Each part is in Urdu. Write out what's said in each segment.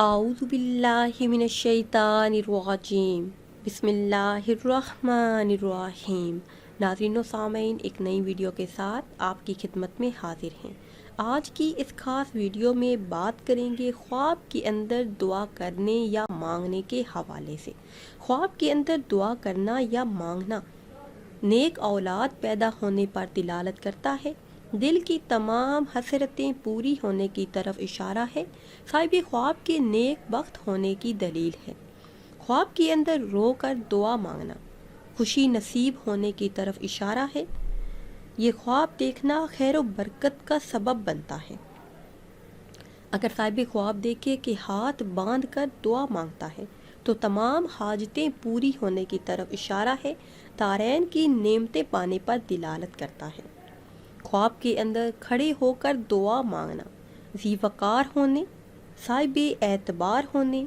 اعوذ باللہ من الشیطان الرجیم بسم اللہ الرحمن الرحیم۔ ناظرین و سامعین، ایک نئی ویڈیو کے ساتھ آپ کی خدمت میں حاضر ہیں۔ آج کی اس خاص ویڈیو میں بات کریں گے خواب کے اندر دعا کرنے یا مانگنے کے حوالے سے۔ خواب کے اندر دعا کرنا یا مانگنا نیک اولاد پیدا ہونے پر دلالت کرتا ہے، دل کی تمام حسرتیں پوری ہونے کی طرف اشارہ ہے، صاحب خواب کے نیک بخت ہونے کی دلیل ہے۔ خواب کے اندر رو کر دعا مانگنا خوشی نصیب ہونے کی طرف اشارہ ہے۔ یہ خواب دیکھنا خیر و برکت کا سبب بنتا ہے۔ اگر صاحب خواب دیکھے کہ ہاتھ باندھ کر دعا مانگتا ہے تو تمام حاجتیں پوری ہونے کی طرف اشارہ ہے، دارین کی نعمتیں پانے پر دلالت کرتا ہے۔ خواب کے اندر کھڑے ہو کر دعا مانگنا ذی وقار ہونے، صاحب اعتبار ہونے،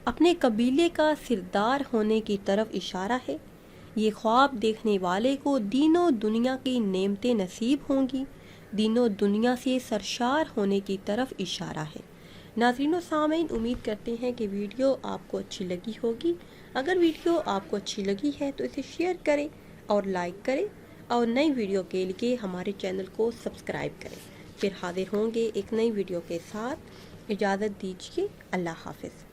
اپنے قبیلے کا سردار ہونے کی طرف اشارہ ہے۔ یہ خواب دیکھنے والے کو دین و دنیا کی نعمتیں نصیب ہوں گی، دین و دنیا سے سرشار ہونے کی طرف اشارہ ہے۔ ناظرین و سامعین، امید کرتے ہیں کہ ویڈیو آپ کو اچھی لگی ہوگی۔ اگر ویڈیو آپ کو اچھی لگی ہے تو اسے شیئر کریں اور لائک کریں، اور نئی ویڈیو کے لیے ہمارے چینل کو سبسکرائب کریں۔ پھر حاضر ہوں گے ایک نئی ویڈیو کے ساتھ۔ اجازت دیجیے، اللہ حافظ۔